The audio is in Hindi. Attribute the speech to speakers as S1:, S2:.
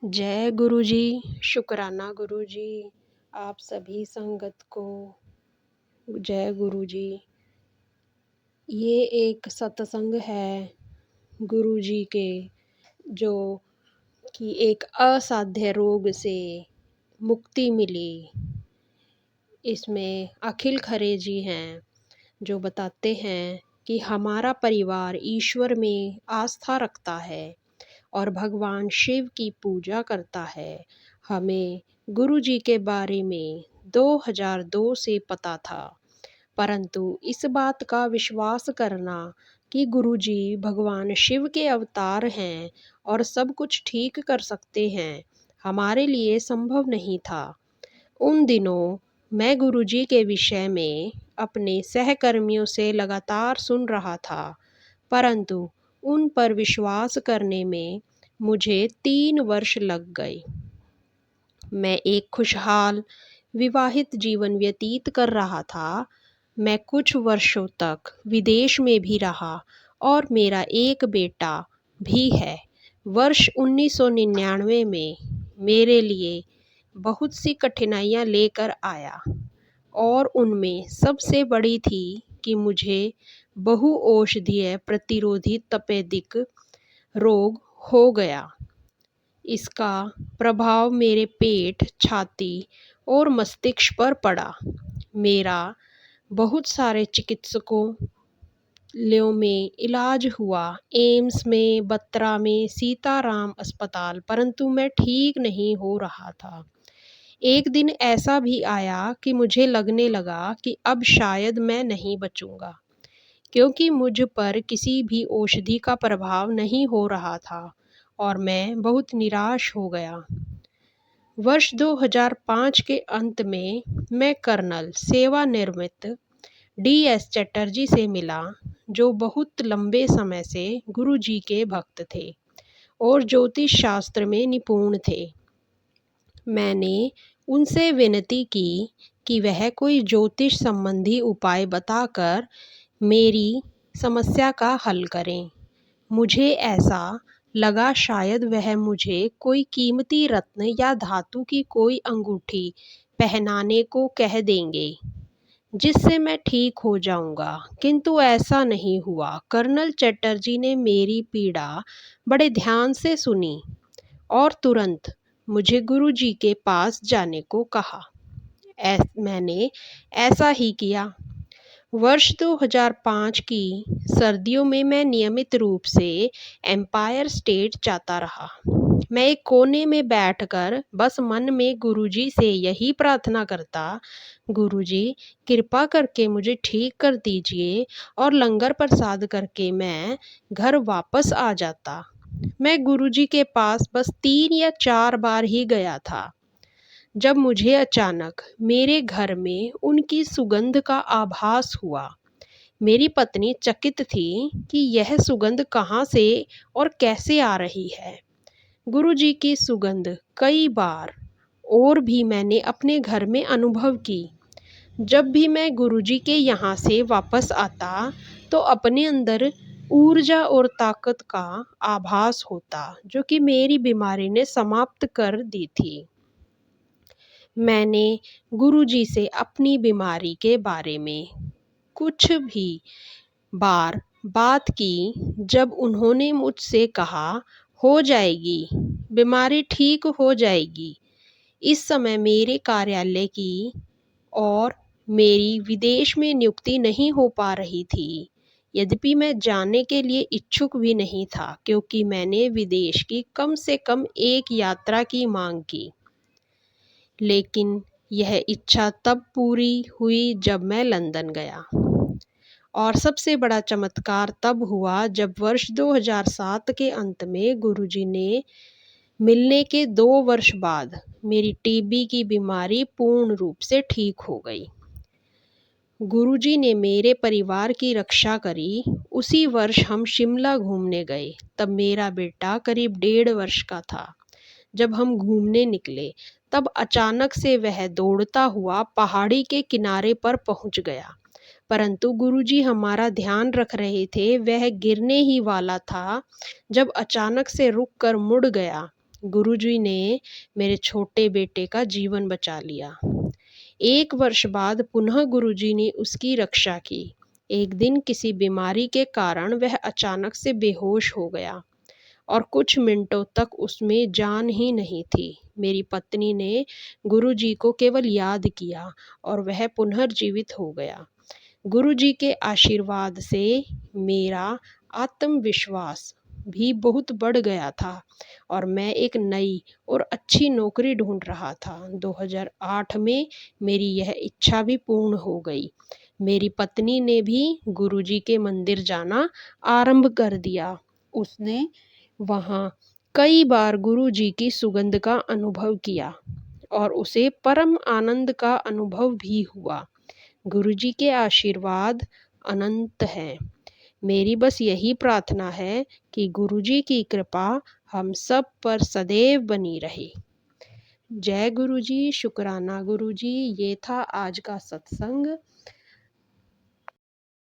S1: जय गुरुजी, शुक्राना गुरुजी, आप सभी संगत को जय गुरुजी। ये एक सत्संग है गुरुजी के, जो कि एक असाध्य रोग से मुक्ति मिली। इसमें अखिल खरे जी हैं जो बताते हैं कि हमारा परिवार ईश्वर में आस्था रखता है और भगवान शिव की पूजा करता है। हमें गुरु जी के बारे में 2002 से पता था, परंतु इस बात का विश्वास करना कि गुरु जी भगवान शिव के अवतार हैं और सब कुछ ठीक कर सकते हैं, हमारे लिए संभव नहीं था। उन दिनों मैं गुरुजी के विषय में अपने सहकर्मियों से लगातार सुन रहा था, परंतु उन पर विश्वास करने में मुझे 3 वर्ष लग गए। मैं एक खुशहाल विवाहित जीवन व्यतीत कर रहा था। मैं कुछ वर्षों तक विदेश में भी रहा और मेरा एक बेटा भी है। वर्ष 1999 में मेरे लिए बहुत सी कठिनाइयाँ लेकर आया और उनमें सबसे बड़ी थी कि मुझे बहुऔषधीय प्रतिरोधी तपेदिक रोग हो गया। इसका प्रभाव मेरे पेट, छाती और मस्तिष्क पर पड़ा। मेरा बहुत सारे चिकित्सकों में इलाज हुआ, एम्स में, बत्रा में, सीताराम अस्पताल, परंतु मैं ठीक नहीं हो रहा था। एक दिन ऐसा भी आया कि मुझे लगने लगा कि अब शायद मैं नहीं बचूंगा, क्योंकि मुझ पर किसी भी औषधि का प्रभाव नहीं हो रहा था और मैं बहुत निराश हो गया। वर्ष 2005 के अंत में मैं कर्नल सेवानिवृत्त DS चटर्जी से मिला, जो बहुत लंबे समय से गुरु जी के भक्त थे और ज्योतिष शास्त्र में निपुण थे। मैंने उनसे विनती की कि वह कोई ज्योतिष संबंधी उपाय बताकर मेरी समस्या का हल करें। मुझे ऐसा लगा शायद वह मुझे कोई कीमती रत्न या धातु की कोई अंगूठी पहनाने को कह देंगे, जिससे मैं ठीक हो जाऊंगा, किंतु ऐसा नहीं हुआ। कर्नल चटर्जी ने मेरी पीड़ा बड़े ध्यान से सुनी और तुरंत मुझे गुरु जी के पास जाने को कहा। मैंने ऐसा ही किया। वर्ष 2005 की सर्दियों में मैं नियमित रूप से एम्पायर स्टेट जाता रहा। मैं एक कोने में बैठकर बस मन में गुरुजी से यही प्रार्थना करता, गुरुजी कृपा करके मुझे ठीक कर दीजिए और लंगर प्रसाद करके मैं घर वापस आ जाता। मैं गुरुजी के पास बस 3 या 4 बार ही गया था, जब मुझे अचानक मेरे घर में उनकी सुगंध का आभास हुआ। मेरी पत्नी चकित थी कि यह सुगंध कहाँ से और कैसे आ रही है। गुरुजी की सुगंध कई बार और भी मैंने अपने घर में अनुभव की। जब भी मैं गुरुजी के यहाँ से वापस आता तो अपने अंदर ऊर्जा और ताकत का आभास होता, जो कि मेरी बीमारी ने समाप्त कर दी थी। मैंने गुरुजी से अपनी बीमारी के बारे में कुछ भी बार बात की, जब उन्होंने मुझसे कहा हो जाएगी, बीमारी ठीक हो जाएगी। इस समय मेरे कार्यालय की और मेरी विदेश में नियुक्ति नहीं हो पा रही थी, यद्यपि मैं जाने के लिए इच्छुक भी नहीं था, क्योंकि मैंने विदेश की कम से कम एक यात्रा की मांग की। लेकिन यह इच्छा तब पूरी हुई जब मैं लंदन गया। और सबसे बड़ा चमत्कार तब हुआ जब वर्ष 2007 के अंत में गुरुजी ने मिलने के 2 वर्ष बाद मेरी टीबी की बीमारी पूर्ण रूप से ठीक हो गई। गुरुजी ने मेरे परिवार की रक्षा करी। उसी वर्ष हम शिमला घूमने गए। तब मेरा बेटा करीब 1.5 वर्ष का था। जब हम घूमने निकले तब अचानक से वह दौड़ता हुआ पहाड़ी के किनारे पर पहुंच गया, परंतु गुरुजी हमारा ध्यान रख रहे थे। वह गिरने ही वाला था जब अचानक से रुक कर मुड़ गया गुरुजी ने मेरे छोटे बेटे का जीवन बचा लिया। 1 वर्ष बाद पुनः गुरुजी ने उसकी रक्षा की। एक दिन किसी बीमारी के कारण वह अचानक से बेहोश हो गया और कुछ मिनटों तक उसमें जान ही नहीं थी। मेरी पत्नी ने गुरुजी को केवल याद किया और वह पुनर्जीवित हो गया। गुरुजी के आशीर्वाद से मेरा आत्मविश्वास भी बहुत बढ़ गया था और मैं एक नई और अच्छी नौकरी ढूंढ रहा था। 2008 में मेरी यह इच्छा भी पूर्ण हो गई। मेरी पत्नी ने भी गुरुजी के मंदिर जाना आरंभ कर दिया। उसने वहाँ कई बार गुरुजी की सुगंध का अनुभव किया और उसे परम आनंद का अनुभव भी हुआ। गुरुजी के आशीर्वाद अनंत हैं। मेरी बस यही प्रार्थना है कि गुरुजी की कृपा हम सब पर सदैव बनी रहे। जय गुरुजी, शुक्राना गुरुजी। ये था आज का सत्संग।